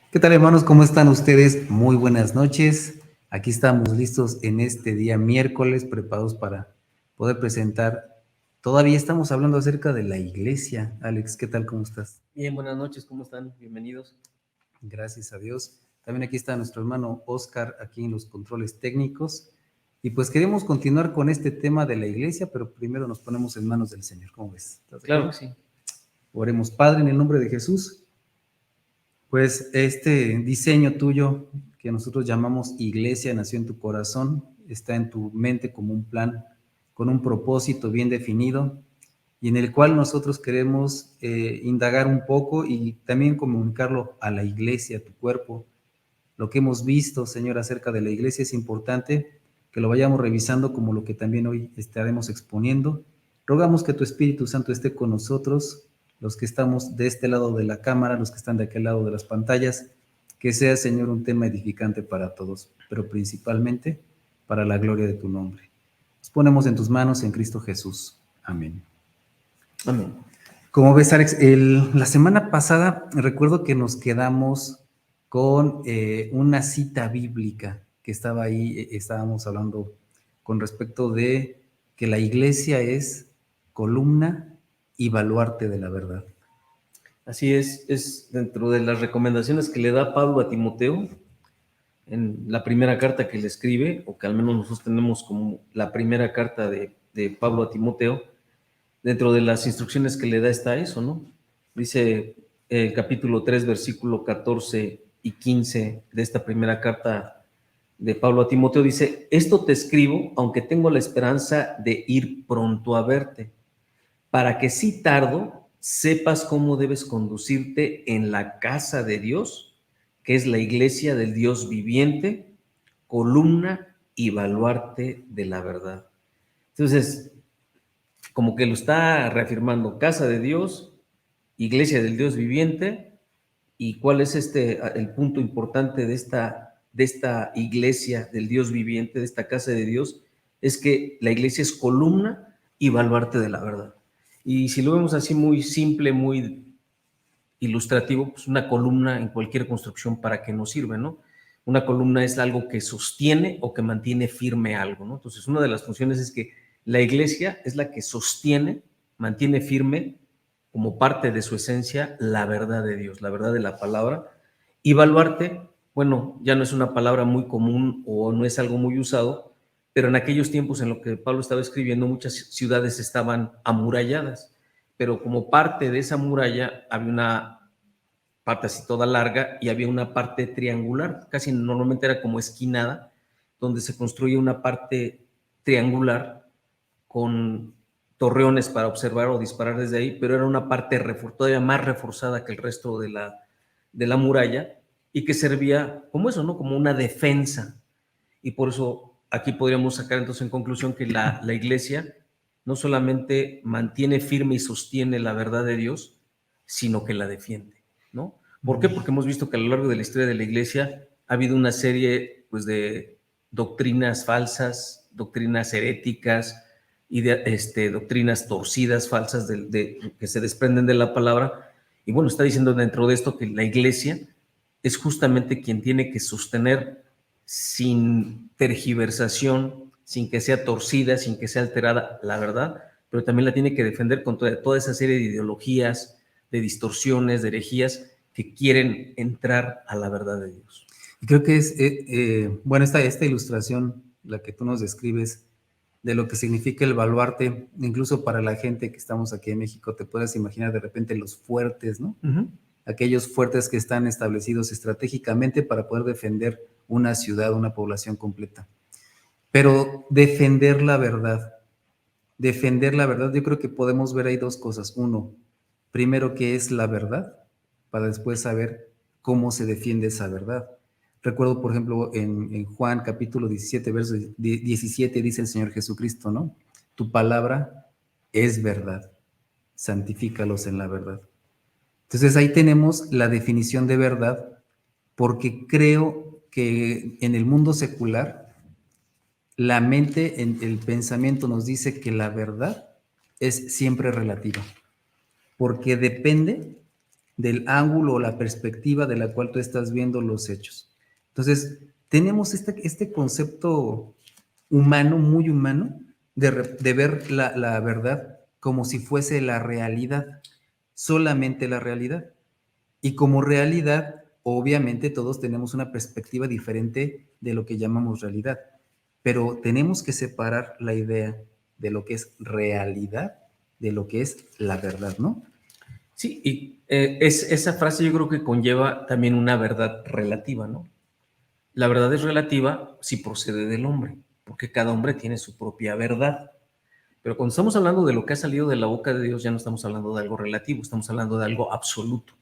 ¿Qué tal, hermanos? ¿Cómo están ustedes? Muy buenas noches. Aquí estamos listos en este día miércoles, preparados para poder presentar. Todavía estamos hablando acerca de la iglesia. Alex, ¿qué tal? ¿Cómo estás? Bien, buenas noches, ¿cómo están? Bienvenidos. Gracias a Dios. También aquí está nuestro hermano Oscar, aquí en los controles técnicos. Y pues queremos continuar con este tema de la iglesia, pero primero nos ponemos en manos del Señor. ¿Cómo ves? ¿Estás de Claro acuerdo? que sí. Oremos, Padre, en el nombre de Jesús. Pues este diseño tuyo que nosotros llamamos iglesia nació en tu corazón, está en tu mente como un plan, con un propósito bien definido y en el cual nosotros queremos indagar un poco y también comunicarlo a la iglesia, a tu cuerpo. Lo que hemos visto, Señor, acerca de la iglesia es importante que lo vayamos revisando como lo que también hoy estaremos exponiendo. Rogamos que tu Espíritu Santo esté con nosotros, los que estamos de este lado de la cámara, los que están de aquel lado de las pantallas, que sea, Señor, un tema edificante para todos, pero principalmente para la gloria de tu nombre. Nos ponemos en tus manos en Cristo Jesús. Amén. Amén. Como ves, Alex, la semana pasada recuerdo que nos quedamos con una cita bíblica que estaba ahí, estábamos hablando con respecto de que la iglesia es columna y baluarte de la verdad. Así es dentro de las recomendaciones que le da Pablo a Timoteo en la primera carta que le escribe, o que al menos nosotros tenemos como la primera carta de Pablo a Timoteo. Dentro de las instrucciones que le da está eso, ¿no? Dice el capítulo 3, versículo 14 y 15 de esta primera carta de Pablo a Timoteo, dice: esto te escribo, aunque tengo la esperanza de ir pronto a verte, para que si tardo, sepas cómo debes conducirte en la casa de Dios, que es la iglesia del Dios viviente, columna y baluarte de la verdad. Entonces, como que lo está reafirmando: casa de Dios, iglesia del Dios viviente. ¿Y cuál es el punto importante de esta iglesia del Dios viviente, de esta casa de Dios? Es que la iglesia es columna y baluarte de la verdad. Y si lo vemos así muy simple, muy ilustrativo, pues una columna en cualquier construcción, ¿para qué nos sirve, no? Una columna es algo que sostiene o que mantiene firme algo, ¿no? Entonces, una de las funciones es que la iglesia es la que sostiene, mantiene firme, como parte de su esencia, la verdad de Dios, la verdad de la palabra. Y baluarte, bueno, ya no es una palabra muy común o no es algo muy usado, pero en aquellos tiempos en lo que Pablo estaba escribiendo, muchas ciudades estaban amuralladas, pero como parte de esa muralla había una parte así toda larga y había una parte triangular, casi normalmente era como esquinada, donde se construía una parte triangular con torreones para observar o disparar desde ahí, pero era una parte todavía más reforzada que el resto de la muralla, y que servía como eso, ¿no? Como una defensa. Y por eso aquí podríamos sacar entonces en conclusión que la iglesia no solamente mantiene firme y sostiene la verdad de Dios, sino que la defiende, ¿no? ¿Por qué? Porque hemos visto que a lo largo de la historia de la iglesia ha habido una serie, pues, de doctrinas falsas, doctrinas heréticas y de doctrinas torcidas, falsas, que se desprenden de la palabra. Y bueno, está diciendo dentro de esto que la iglesia es justamente quien tiene que sostener sin tergiversación, sin que sea torcida, sin que sea alterada la verdad, pero también la tiene que defender contra toda esa serie de ideologías, de distorsiones, de herejías que quieren entrar a la verdad de Dios. Y creo que es, bueno, esta ilustración, la que tú nos describes, de lo que significa el baluarte, incluso para la gente que estamos aquí en México, te puedes imaginar de repente los fuertes, ¿no? Aquellos fuertes que están establecidos estratégicamente para poder defender una ciudad, una población completa. Pero defender la verdad, yo creo que podemos ver ahí dos cosas. Uno, primero, ¿qué es la verdad? Para después saber cómo se defiende esa verdad. Recuerdo, por ejemplo, en Juan capítulo 17, verso 17, dice el Señor Jesucristo, ¿no? Tu palabra es verdad, santifícalos en la verdad. Entonces ahí tenemos la definición de verdad, porque creo que en el mundo secular, la mente, el pensamiento nos dice que la verdad es siempre relativa, porque depende del ángulo o la perspectiva de la cual tú estás viendo los hechos. Entonces, tenemos este concepto humano, muy humano, de ver la verdad como si fuese la realidad, solamente la realidad. Y como realidad, obviamente todos tenemos una perspectiva diferente de lo que llamamos realidad, pero tenemos que separar la idea de lo que es realidad de lo que es la verdad, ¿no? Sí, y esa frase yo creo que conlleva también una verdad relativa, ¿no? La verdad es relativa si procede del hombre, porque cada hombre tiene su propia verdad. Pero cuando estamos hablando de lo que ha salido de la boca de Dios, ya no estamos hablando de algo relativo, estamos hablando de algo absoluto.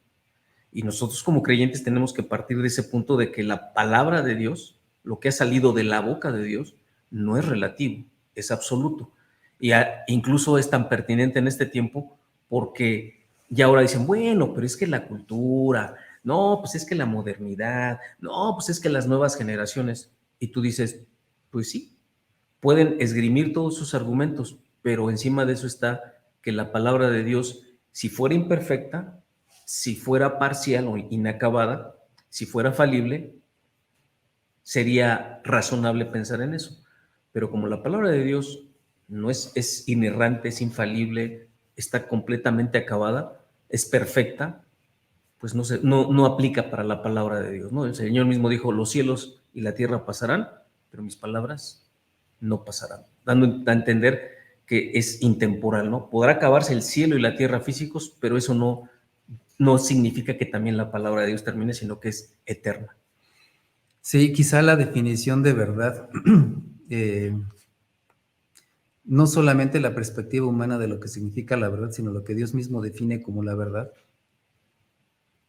Y nosotros como creyentes tenemos que partir de ese punto de que la palabra de Dios, lo que ha salido de la boca de Dios, no es relativo, es absoluto. Y incluso es tan pertinente en este tiempo porque ya ahora dicen, bueno, pero es que la cultura, no, pues es que la modernidad, no, pues es que las nuevas generaciones. Y tú dices, pues sí, pueden esgrimir todos sus argumentos, pero encima de eso está que la palabra de Dios, si fuera imperfecta, si fuera parcial o inacabada, si fuera falible, sería razonable pensar en eso. Pero como la palabra de Dios no es inerrante, es infalible, está completamente acabada, es perfecta, pues no aplica para la palabra de Dios, ¿no? El Señor mismo dijo, los cielos y la tierra pasarán, pero mis palabras no pasarán, dando a entender que es intemporal, ¿no? Podrá acabarse el cielo y la tierra físicos, pero eso no significa que también la palabra de Dios termine, sino que es eterna. Sí, quizá la definición de verdad, eh, no solamente la perspectiva humana de lo que significa la verdad, sino lo que Dios mismo define como la verdad.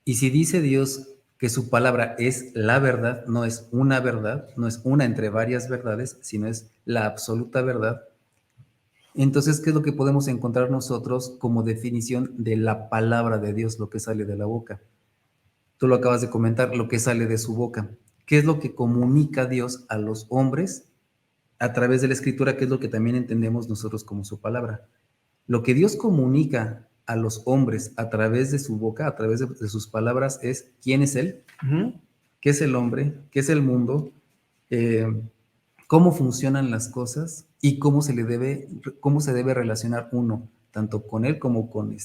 Y si dice Dios que su palabra es la verdad, no es una verdad, no es una entre varias verdades, sino es la absoluta verdad, entonces, ¿qué es lo que podemos encontrar nosotros como definición de la palabra de Dios, lo que sale de la boca? Tú lo acabas de comentar, lo que sale de su boca. ¿Qué es lo que comunica Dios a los hombres a través de la escritura? ¿Qué es lo que también entendemos nosotros como su palabra? Lo que Dios comunica a los hombres a través de su boca, a través de sus palabras, es quién es Él, qué es el hombre, qué es el mundo, eh, cómo funcionan las cosas y cómo se debe relacionar uno, tanto con Él como con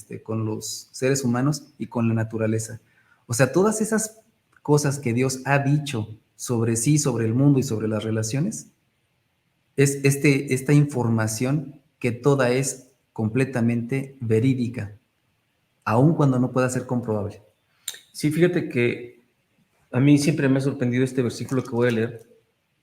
los seres humanos y con la naturaleza. O sea, todas esas cosas que Dios ha dicho sobre sí, sobre el mundo y sobre las relaciones, es esta información que toda es completamente verídica, aun cuando no pueda ser comprobable. Sí, fíjate que a mí siempre me ha sorprendido este versículo que voy a leer.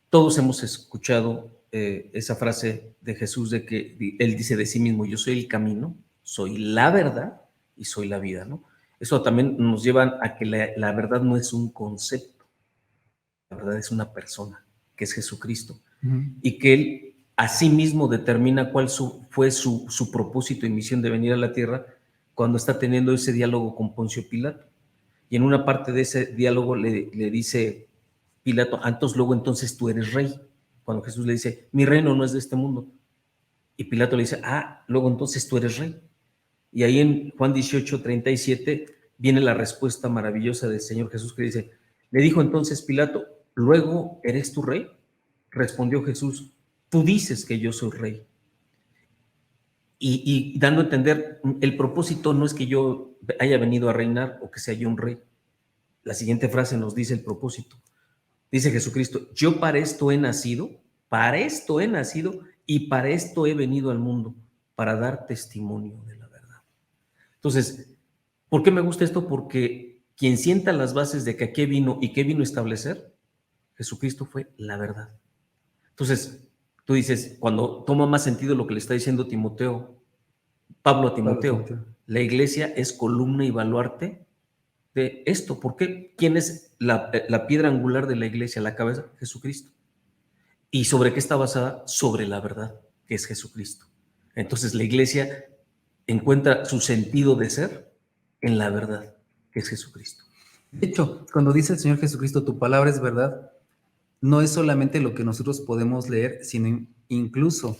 Todos hemos escuchado esa frase de Jesús de que Él dice de sí mismo, yo soy el camino, soy la verdad y soy la vida, ¿no? Eso también nos lleva a que la verdad no es un concepto, la verdad es una persona, que es Jesucristo, y que Él a sí mismo determina cuál fue su propósito y misión de venir a la tierra cuando está teniendo ese diálogo con Poncio Pilato. Y en una parte de ese diálogo le dice Pilato, entonces tú eres rey. Cuando Jesús le dice, mi reino no es de este mundo. Y Pilato le dice, luego entonces tú eres rey. Y ahí en Juan 18:37 viene la respuesta maravillosa del Señor Jesús que dice, le dijo entonces Pilato, luego eres tu rey. Respondió Jesús, tú dices que yo soy rey. Y dando a entender, el propósito no es que yo haya venido a reinar o que sea yo un rey. La siguiente frase nos dice el propósito. Dice Jesucristo, yo para esto he nacido y para esto he venido al mundo, para dar testimonio de la verdad. Entonces, ¿por qué me gusta esto? Porque quien sienta las bases de que a qué vino y qué vino a establecer, Jesucristo fue la verdad. Entonces, tú dices, cuando toma más sentido lo que le está diciendo Pablo a Timoteo, la iglesia es columna y baluarte de esto. ¿Por qué? ¿Quién es la piedra angular de la iglesia, la cabeza? Jesucristo. ¿Y sobre qué está basada? Sobre la verdad, que es Jesucristo. Entonces la iglesia encuentra su sentido de ser en la verdad, que es Jesucristo. De hecho, cuando dice el Señor Jesucristo, tu palabra es verdad, no es solamente lo que nosotros podemos leer, sino incluso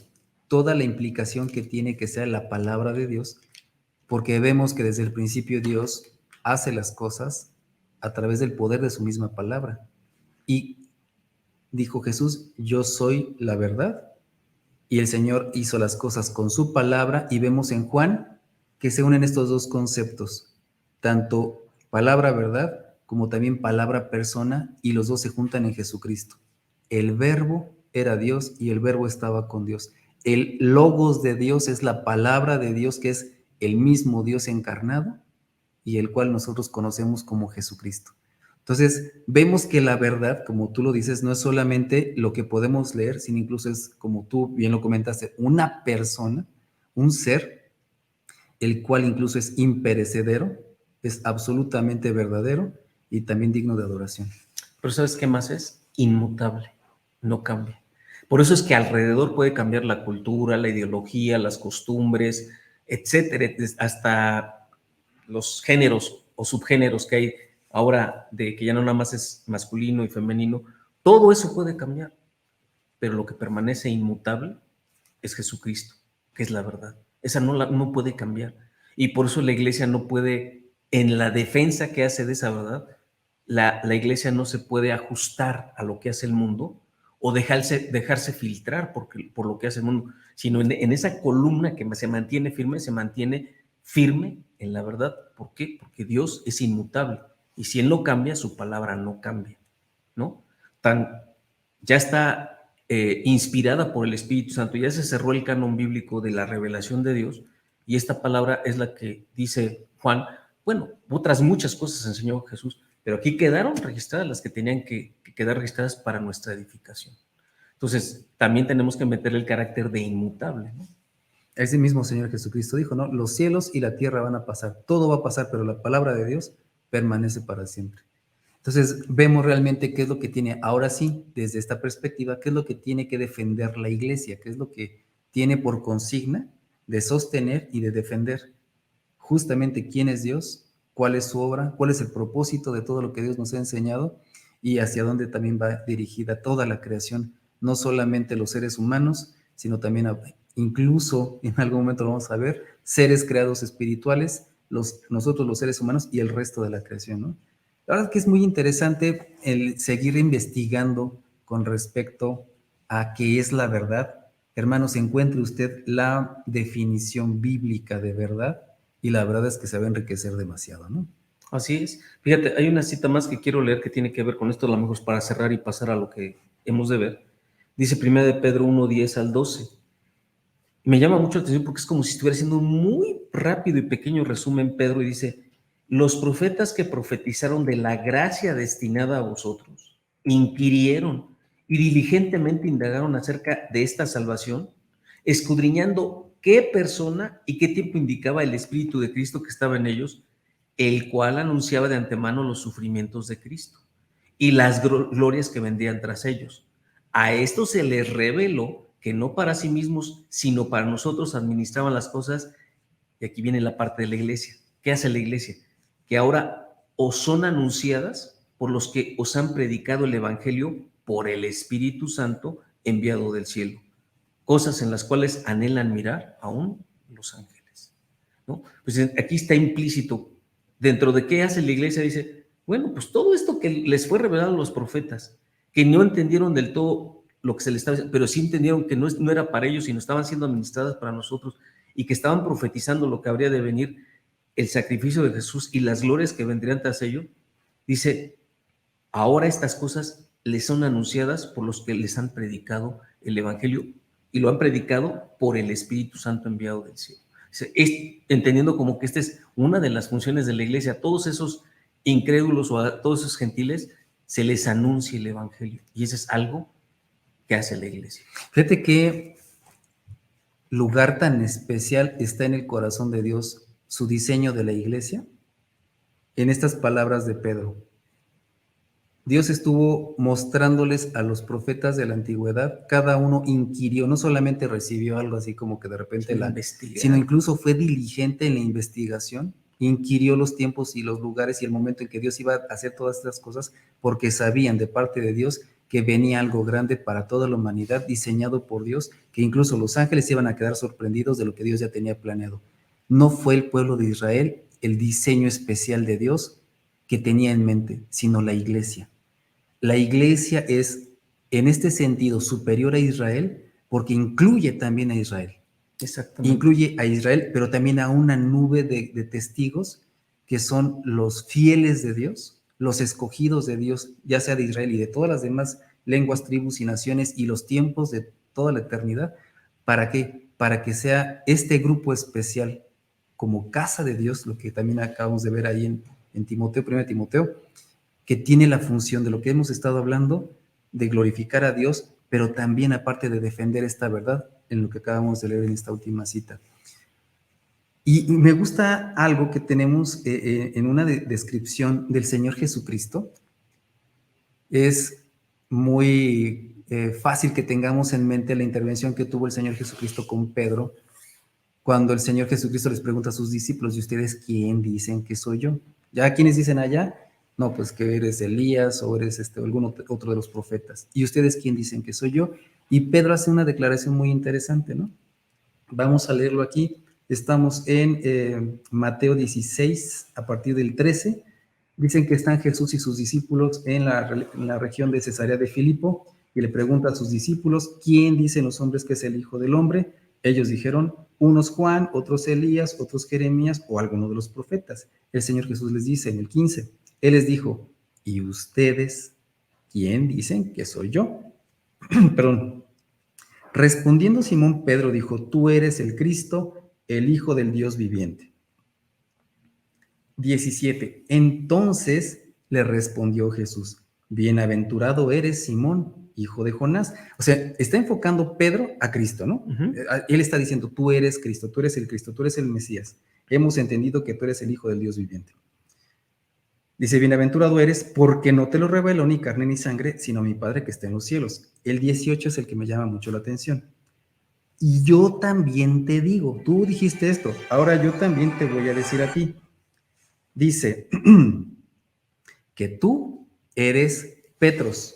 toda la implicación que tiene que sea la palabra de Dios, porque vemos que desde el principio Dios hace las cosas a través del poder de su misma palabra. Y dijo Jesús, yo soy la verdad. Y el Señor hizo las cosas con su palabra, y vemos en Juan que se unen estos dos conceptos, tanto palabra verdad como también palabra persona, y los dos se juntan en Jesucristo. El verbo era Dios y el verbo estaba con Dios. El logos de Dios es la palabra de Dios, que es el mismo Dios encarnado y el cual nosotros conocemos como Jesucristo. Entonces, vemos que la verdad, como tú lo dices, no es solamente lo que podemos leer, sino incluso es, como tú bien lo comentaste, una persona, un ser, el cual incluso es imperecedero, es absolutamente verdadero y también digno de adoración. Pero ¿sabes qué más es? Inmutable, no cambia. Por eso es que alrededor puede cambiar la cultura, la ideología, las costumbres, etcétera, hasta los géneros o subgéneros que hay ahora, de que ya no nada más es masculino y femenino. Todo eso puede cambiar, pero lo que permanece inmutable es Jesucristo, que es la verdad. Esa no puede cambiar. Y por eso la iglesia no puede, en la defensa que hace de esa verdad, la iglesia no se puede ajustar a lo que hace el mundo o dejarse filtrar por lo que hace el mundo, sino en esa columna que se mantiene firme en la verdad. ¿Por qué? Porque Dios es inmutable. Y si Él no cambia, su palabra no cambia, ¿no? Ya está inspirada por el Espíritu Santo, ya se cerró el canon bíblico de la revelación de Dios, y esta palabra es la que dice Juan. Bueno, otras muchas cosas enseñó Jesús, pero aquí quedaron registradas las que tenían que quedar registradas para nuestra edificación. Entonces, también tenemos que meterle el carácter de inmutable, ¿no? Ese mismo Señor Jesucristo dijo, ¿no? Los cielos y la tierra van a pasar, todo va a pasar, pero la palabra de Dios permanece para siempre. Entonces, vemos realmente qué es lo que tiene, ahora sí, desde esta perspectiva, qué es lo que tiene que defender la iglesia, qué es lo que tiene por consigna de sostener y de defender. Justamente quién es Dios, cuál es su obra, cuál es el propósito de todo lo que Dios nos ha enseñado y hacia dónde también va dirigida toda la creación, no solamente los seres humanos, sino también incluso, en algún momento lo vamos a ver, seres creados espirituales, nosotros los seres humanos y el resto de la creación, ¿no? La verdad es que es muy interesante el seguir investigando con respecto a qué es la verdad. Hermanos, encuentre usted la definición bíblica de verdad y la verdad es que se va a enriquecer demasiado, ¿no? Así es. Fíjate, hay una cita más que quiero leer que tiene que ver con esto, a lo mejor es para cerrar y pasar a lo que hemos de ver. Dice 1 de Pedro 1:10 al 12. Me llama mucho la atención porque es como si estuviera haciendo un muy rápido y pequeño resumen Pedro, y dice: los profetas que profetizaron de la gracia destinada a vosotros inquirieron y diligentemente indagaron acerca de esta salvación, escudriñando qué persona y qué tiempo indicaba el Espíritu de Cristo que estaba en ellos, el cual anunciaba de antemano los sufrimientos de Cristo y las glorias que vendrían tras ellos. A esto se les reveló que no para sí mismos, sino para nosotros administraban las cosas. Y aquí viene la parte de la iglesia. ¿Qué hace la iglesia? Que ahora os son anunciadas por los que os han predicado el Evangelio por el Espíritu Santo enviado del cielo. Cosas en las cuales anhelan mirar aún los ángeles, ¿no? Pues aquí está implícito. Dentro de qué hace la iglesia, dice, bueno, pues todo esto que les fue revelado a los profetas, que no entendieron del todo lo que se les estaba diciendo, pero sí entendieron que no era para ellos, sino estaban siendo administradas para nosotros, y que estaban profetizando lo que habría de venir, el sacrificio de Jesús y las glorias que vendrían tras ello. Dice, ahora estas cosas les son anunciadas por los que les han predicado el Evangelio, y lo han predicado por el Espíritu Santo enviado del cielo. Entendiendo como que esta es una de las funciones de la iglesia. A todos esos incrédulos o a todos esos gentiles se les anuncia el Evangelio, y eso es algo que hace la iglesia. Fíjate qué lugar tan especial está en el corazón de Dios su diseño de la iglesia en estas palabras de Pedro. Dios estuvo mostrándoles a los profetas de la antigüedad, cada uno inquirió, no solamente recibió algo así como que de repente sino incluso fue diligente en la investigación, inquirió los tiempos y los lugares y el momento en que Dios iba a hacer todas estas cosas, porque sabían de parte de Dios que venía algo grande para toda la humanidad, diseñado por Dios, que incluso los ángeles iban a quedar sorprendidos de lo que Dios ya tenía planeado. No fue el pueblo de Israel el diseño especial de Dios que tenía en mente, sino la iglesia. La iglesia es, en este sentido, superior a Israel porque incluye también a Israel. Exactamente. Incluye a Israel, pero también a una nube de testigos que son los fieles de Dios, los escogidos de Dios, ya sea de Israel y de todas las demás lenguas, tribus y naciones y los tiempos de toda la eternidad. ¿Para qué? Para que sea este grupo especial como casa de Dios, lo que también acabamos de ver ahí en Timoteo, 1 Timoteo, que tiene la función de lo que hemos estado hablando, de glorificar a Dios, pero también aparte de defender esta verdad en lo que acabamos de leer en esta última cita. Y me gusta algo que tenemos en una descripción del Señor Jesucristo. Es muy fácil que tengamos en mente la intervención que tuvo el Señor Jesucristo con Pedro, cuando el Señor Jesucristo les pregunta a sus discípulos, ¿y ustedes quién dicen que soy yo? ¿Ya quiénes dicen allá? No, pues que eres Elías o eres algún otro de los profetas. ¿Y ustedes quién dicen que soy yo? Y Pedro hace una declaración muy interesante, ¿no? Vamos a leerlo aquí. Estamos en Mateo 16, a partir del 13. Dicen que están Jesús y sus discípulos en la región de Cesarea de Filipo y le pregunta a sus discípulos, ¿quién dicen los hombres que es el Hijo del Hombre? Ellos dijeron, unos Juan, otros Elías, otros Jeremías o alguno de los profetas. El Señor Jesús les dice en el 15, Él les dijo, ¿y ustedes quién dicen que soy yo? Perdón. Respondiendo Simón Pedro dijo, tú eres el Cristo, el Hijo del Dios viviente. 17. Entonces le respondió Jesús, bienaventurado eres Simón, hijo de Jonás. O sea, está enfocando Pedro a Cristo, ¿no? Él está diciendo, tú eres Cristo, tú eres el Cristo, tú eres el Mesías. Hemos entendido que tú eres el Hijo del Dios viviente. Dice, bienaventurado eres porque no te lo reveló ni carne ni sangre, sino mi Padre que está en los cielos. El 18 es el que me llama mucho la atención. Y yo también te digo, tú dijiste esto, ahora yo también te voy a decir a ti. Dice que tú eres Petros,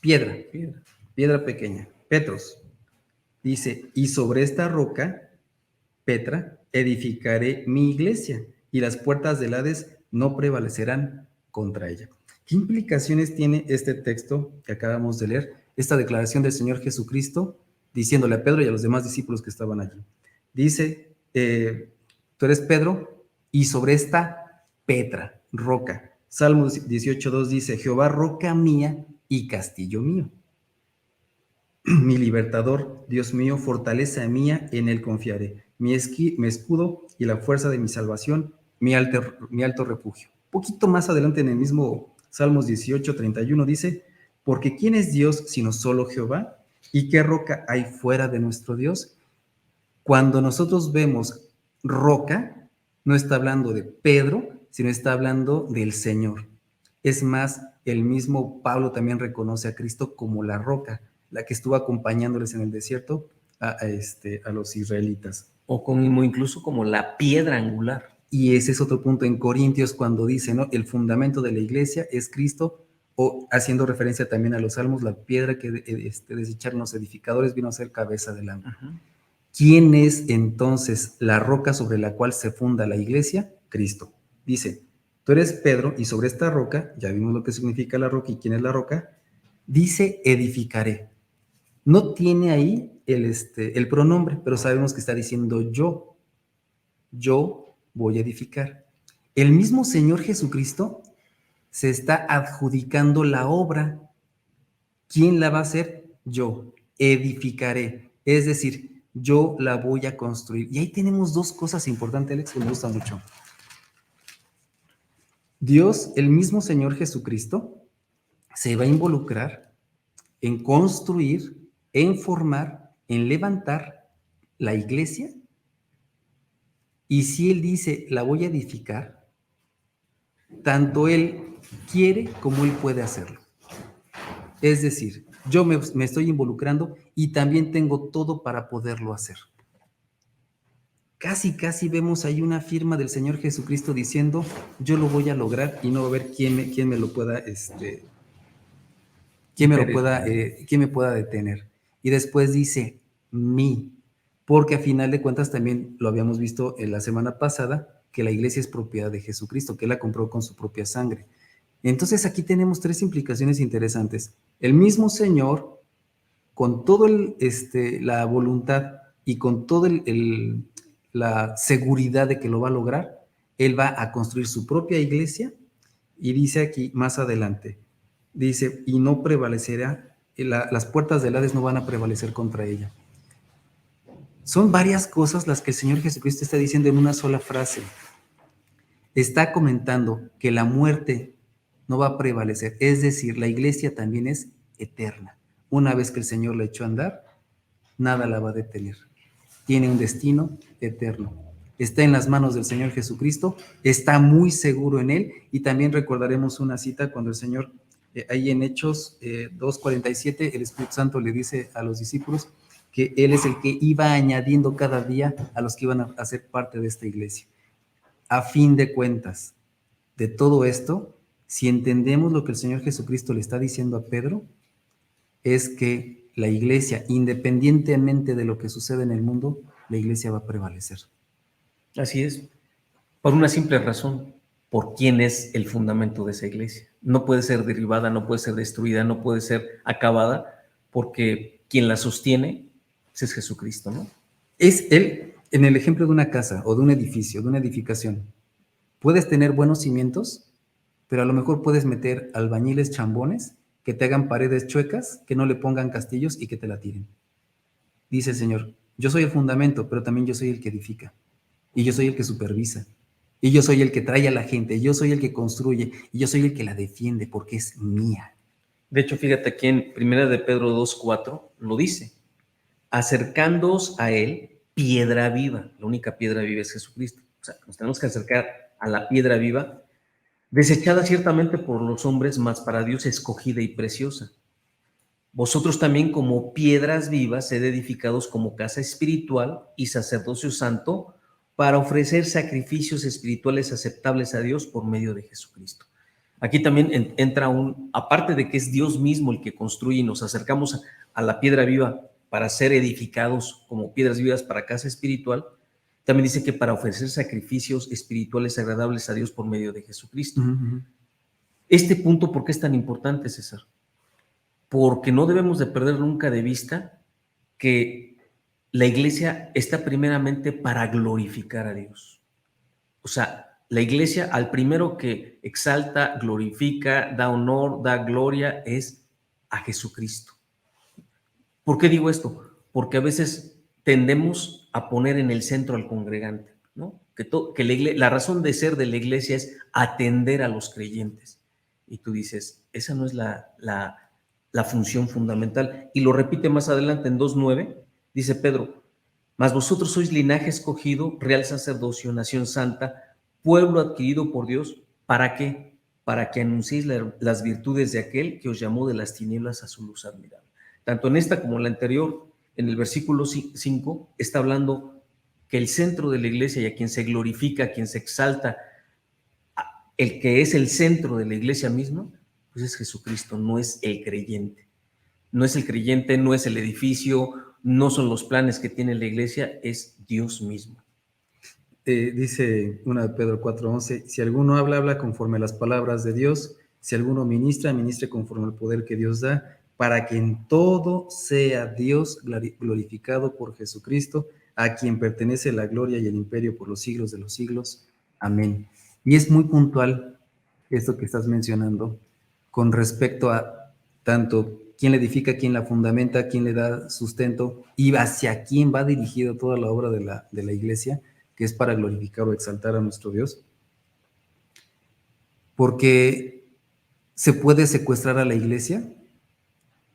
piedra pequeña, Petros. Dice, y sobre esta roca, Petra, edificaré mi iglesia y las puertas del Hades no prevalecerán contra ella. ¿Qué implicaciones tiene este texto que acabamos de leer? Esta declaración del Señor Jesucristo diciéndole a Pedro y a los demás discípulos que estaban allí. Dice, tú eres Pedro y sobre esta Petra, roca. Salmos 18:2 dice, Jehová roca mía y castillo mío. Mi libertador, Dios mío, fortaleza mía, en él confiaré. Mi escudo y la fuerza de mi salvación, mi alto refugio. Un poquito más adelante en el mismo Salmos 18:31 dice, porque ¿quién es Dios sino solo Jehová? ¿Y qué roca hay fuera de nuestro Dios? Cuando nosotros vemos roca, no está hablando de Pedro, sino está hablando del Señor. Es más, el mismo Pablo también reconoce a Cristo como la roca, la que estuvo acompañándoles en el desierto a los israelitas. O incluso como la piedra angular. Y ese es otro punto en Corintios cuando dice, ¿no? El fundamento de la iglesia es Cristo, o haciendo referencia también a los salmos, la piedra que desecharon los edificadores vino a ser cabeza del ángulo. ¿Quién es entonces la roca sobre la cual se funda la iglesia? Cristo. Dice, tú eres Pedro y sobre esta roca, ya vimos lo que significa la roca y quién es la roca, dice edificaré. No tiene ahí el pronombre, pero sabemos que está diciendo yo voy a edificar. El mismo Señor Jesucristo se está adjudicando la obra. ¿Quién la va a hacer? Yo. Edificaré. Es decir, yo la voy a construir. Y ahí tenemos dos cosas importantes, Alex, que me gustan mucho. Dios, el mismo Señor Jesucristo, se va a involucrar en construir, en formar, en levantar la iglesia. Y si Él dice, la voy a edificar, tanto Él quiere como Él puede hacerlo. Es decir, yo me estoy involucrando y también tengo todo para poderlo hacer. Casi vemos ahí una firma del Señor Jesucristo diciendo, yo lo voy a lograr y no va a haber quién me lo pueda, quién me pueda detener. Y después dice, mí, porque a final de cuentas también lo habíamos visto en la semana pasada, que la iglesia es propiedad de Jesucristo, que Él la compró con su propia sangre. Entonces aquí tenemos tres implicaciones interesantes. El mismo Señor, con toda la voluntad y con toda la seguridad de que lo va a lograr, Él va a construir su propia iglesia y dice aquí más adelante, dice, y no prevalecerá, las puertas del Hades no van a prevalecer contra ella. Son varias cosas las que el Señor Jesucristo está diciendo en una sola frase. Está comentando que la muerte no va a prevalecer, es decir, la iglesia también es eterna. Una vez que el Señor la echó a andar, nada la va a detener. Tiene un destino eterno. Está en las manos del Señor Jesucristo, está muy seguro en Él, y también recordaremos una cita cuando el Señor, ahí en Hechos 2:47, el Espíritu Santo le dice a los discípulos que Él es el que iba añadiendo cada día a los que iban a ser parte de esta iglesia. A fin de cuentas, de todo esto, si entendemos lo que el Señor Jesucristo le está diciendo a Pedro, es que la iglesia, independientemente de lo que sucede en el mundo, la iglesia va a prevalecer. Así es, por una simple razón, por quién es el fundamento de esa iglesia. No puede ser derribada, no puede ser destruida, no puede ser acabada, porque quien la sostiene es Jesucristo, ¿no? Es Él, en el ejemplo de una casa o de un edificio, de una edificación. Puedes tener buenos cimientos, pero a lo mejor puedes meter albañiles chambones que te hagan paredes chuecas, que no le pongan castillos y que te la tiren. Dice el Señor, yo soy el fundamento, pero también yo soy el que edifica. Y yo soy el que supervisa. Y yo soy el que trae a la gente. Y yo soy el que construye. Y yo soy el que la defiende porque es mía. De hecho, fíjate aquí en 1 de Pedro 2:4 lo dice. Acercándoos a Él, piedra viva. La única piedra viva es Jesucristo. O sea, nos tenemos que acercar a la piedra viva, desechada ciertamente por los hombres, mas para Dios escogida y preciosa. Vosotros también como piedras vivas, sed edificados como casa espiritual y sacerdocio santo para ofrecer sacrificios espirituales aceptables a Dios por medio de Jesucristo. Aquí también entra aparte de que es Dios mismo el que construye y nos acercamos a la piedra viva para ser edificados como piedras vivas para casa espiritual, también dice que para ofrecer sacrificios espirituales agradables a Dios por medio de Jesucristo. Uh-huh. Este punto, ¿por qué es tan importante, César? Porque no debemos de perder nunca de vista que la iglesia está primeramente para glorificar a Dios. O sea, la iglesia al primero que exalta, glorifica, da honor, da gloria es a Jesucristo. ¿Por qué digo esto? Porque a veces tendemos a poner en el centro al congregante, ¿no? Que la razón de ser de la iglesia es atender a los creyentes. Y tú dices, esa no es la función fundamental. Y lo repite más adelante en 2:9, dice Pedro, mas vosotros sois linaje escogido, real sacerdocio, nación santa, pueblo adquirido por Dios. ¿Para qué? Para que anunciéis las virtudes de aquel que os llamó de las tinieblas a su luz admirable. Tanto en esta como en la anterior, en el versículo 5, está hablando que el centro de la iglesia y a quien se glorifica, a quien se exalta, el que es el centro de la iglesia misma, pues es Jesucristo, no es el creyente. No es el creyente, no es el edificio, no son los planes que tiene la iglesia, es Dios mismo. Dice una de Pedro 4:11, si alguno habla conforme a las palabras de Dios, si alguno ministre conforme al poder que Dios da, para que en todo sea Dios glorificado por Jesucristo, a quien pertenece la gloria y el imperio por los siglos de los siglos. Amén. Y es muy puntual esto que estás mencionando con respecto a tanto quién la edifica, quién la fundamenta, quién le da sustento y hacia quién va dirigida toda la obra de la iglesia, que es para glorificar o exaltar a nuestro Dios. Porque se puede secuestrar a la iglesia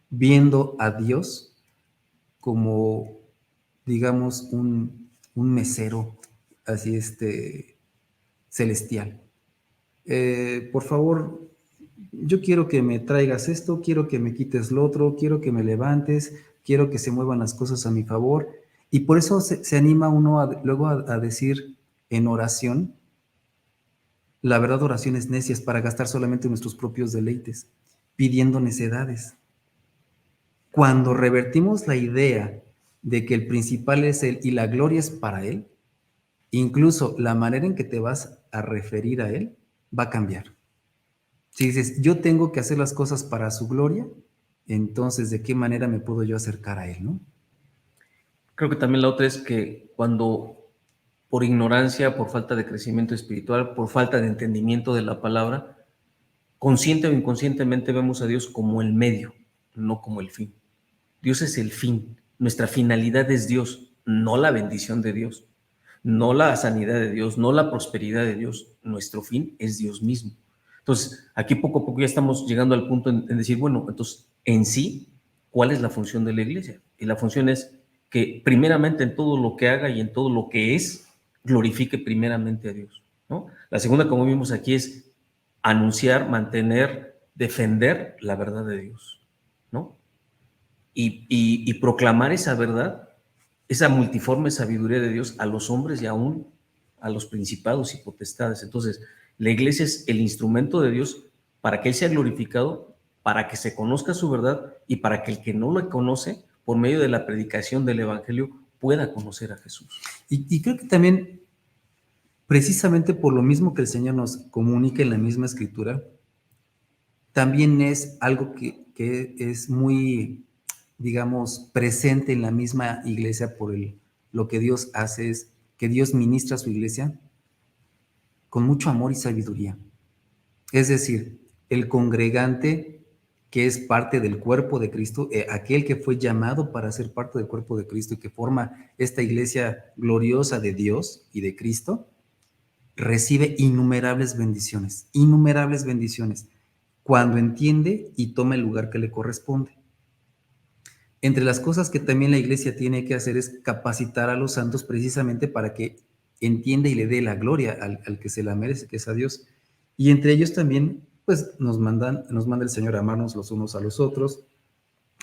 viendo a Dios como, digamos, un mesero así celestial. Por favor, yo quiero que me traigas esto, quiero que me quites lo otro, quiero que me levantes, quiero que se muevan las cosas a mi favor. Y por eso se anima uno luego a decir en oración, la verdad, oraciones necias para gastar solamente nuestros propios deleites, pidiendo necedades. Cuando revertimos la idea de que el principal es Él y la gloria es para Él, incluso la manera en que te vas a referir a Él va a cambiar. Si dices, yo tengo que hacer las cosas para su gloria, entonces, ¿de qué manera me puedo yo acercar a Él, no? Creo que también la otra es que cuando por ignorancia, por falta de crecimiento espiritual, por falta de entendimiento de la palabra, consciente o inconscientemente vemos a Dios como el medio, no como el fin. Dios es el fin. Nuestra finalidad es Dios, no la bendición de Dios, no la sanidad de Dios, no la prosperidad de Dios. Nuestro fin es Dios mismo. Entonces, aquí poco a poco ya estamos llegando al punto en decir, bueno, entonces, en sí, ¿cuál es la función de la iglesia? Y la función es que primeramente en todo lo que haga y en todo lo que es, glorifique primeramente a Dios, ¿no? La segunda, como vimos aquí, es anunciar, mantener, defender la verdad de Dios, ¿no? Y proclamar esa verdad, esa multiforme sabiduría de Dios a los hombres y aún a los principados y potestades. Entonces, la iglesia es el instrumento de Dios para que Él sea glorificado, para que se conozca su verdad y para que el que no lo conoce, por medio de la predicación del Evangelio, pueda conocer a Jesús. Y creo que también, precisamente por lo mismo que el Señor nos comunica en la misma Escritura, también es algo que es muy, digamos, presente en la misma iglesia por lo que Dios hace es que Dios ministra a su iglesia con mucho amor y sabiduría. Es decir, el congregante que es parte del cuerpo de Cristo, aquel que fue llamado para ser parte del cuerpo de Cristo y que forma esta iglesia gloriosa de Dios y de Cristo, recibe innumerables bendiciones, cuando entiende y toma el lugar que le corresponde. Entre las cosas que también la iglesia tiene que hacer es capacitar a los santos precisamente para que entienda y le dé la gloria al que se la merece, que es a Dios. Y entre ellos también, pues nos manda el Señor a amarnos los unos a los otros,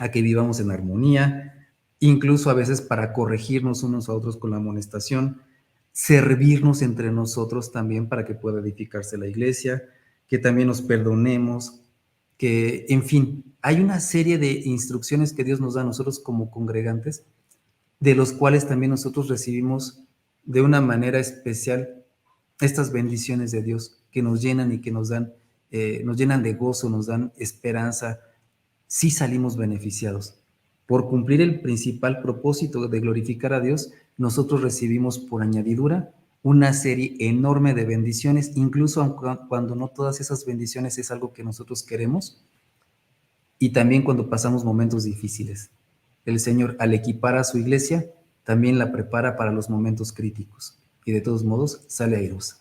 a que vivamos en armonía, incluso a veces para corregirnos unos a otros con la amonestación, servirnos entre nosotros también para que pueda edificarse la iglesia, que también nos perdonemos, que, en fin, hay una serie de instrucciones que Dios nos da a nosotros como congregantes, de los cuales también nosotros recibimos de una manera especial estas bendiciones de Dios que nos llenan y que nos llenan de gozo, nos dan esperanza. Sí salimos beneficiados. Por cumplir el principal propósito de glorificar a Dios, nosotros recibimos por añadidura una serie enorme de bendiciones, incluso cuando no todas esas bendiciones es algo que nosotros queremos, y también cuando pasamos momentos difíciles. El Señor, al equipar a su iglesia, también la prepara para los momentos críticos, y de todos modos sale airosa.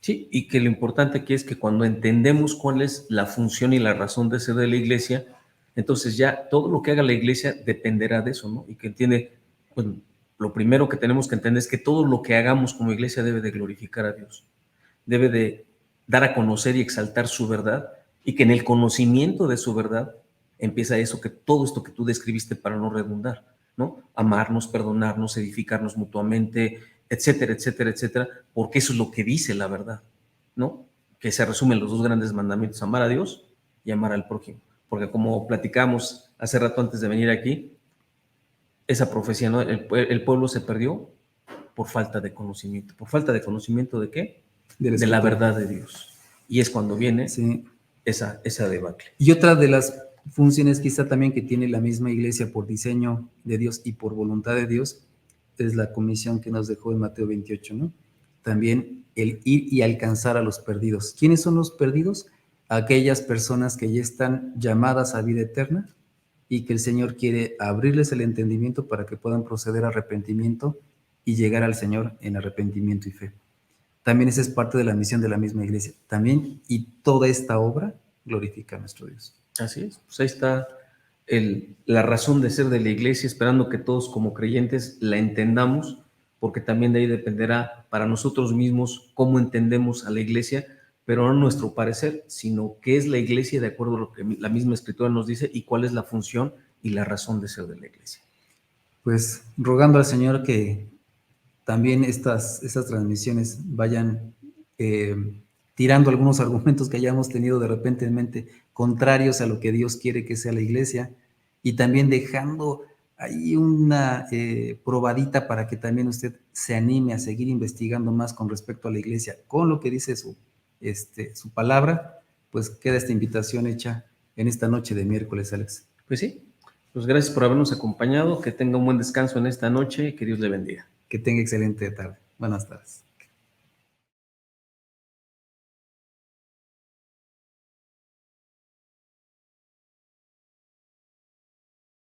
Sí, y que lo importante aquí es que cuando entendemos cuál es la función y la razón de ser de la iglesia, entonces ya todo lo que haga la iglesia dependerá de eso, ¿no? Y que entiende, pues, lo primero que tenemos que entender es que todo lo que hagamos como iglesia debe de glorificar a Dios, debe de dar a conocer y exaltar su verdad, y que en el conocimiento de su verdad empieza eso, que todo esto que tú describiste para no redundar, ¿no? Amarnos, perdonarnos, edificarnos mutuamente, etcétera, etcétera, etcétera, porque eso es lo que dice la verdad, ¿no? Que se resumen los dos grandes mandamientos, amar a Dios y amar al prójimo. Porque como platicamos hace rato antes de venir aquí, esa profecía, ¿no? El pueblo se perdió por falta de conocimiento. ¿Por falta de conocimiento de qué? De la verdad de Dios. Y es cuando viene sí, esa debacle. Y otra de las funciones quizá también que tiene la misma iglesia por diseño de Dios y por voluntad de Dios es la comisión que nos dejó en Mateo 28, ¿no? También el ir y alcanzar a los perdidos. ¿Quiénes son los perdidos? Aquellas personas que ya están llamadas a vida eterna y que el Señor quiere abrirles el entendimiento para que puedan proceder a arrepentimiento y llegar al Señor en arrepentimiento y fe. También esa es parte de la misión de la misma iglesia. También, y toda esta obra glorifica a nuestro Dios. Así es. Pues ahí está la razón de ser de la iglesia, esperando que todos como creyentes la entendamos, porque también de ahí dependerá para nosotros mismos cómo entendemos a la iglesia, pero no nuestro parecer, sino qué es la iglesia de acuerdo a lo que la misma escritura nos dice y cuál es la función y la razón de ser de la iglesia. Pues rogando al Señor que también estas transmisiones vayan tirando algunos argumentos que hayamos tenido de repente en mente contrarios a lo que Dios quiere que sea la iglesia, y también dejando ahí una probadita para que también usted se anime a seguir investigando más con respecto a la iglesia, con lo que dice su palabra, pues queda esta invitación hecha en esta noche de miércoles, Alex. Pues sí, pues gracias por habernos acompañado, que tenga un buen descanso en esta noche y que Dios le bendiga. Que tenga excelente tarde. Buenas tardes.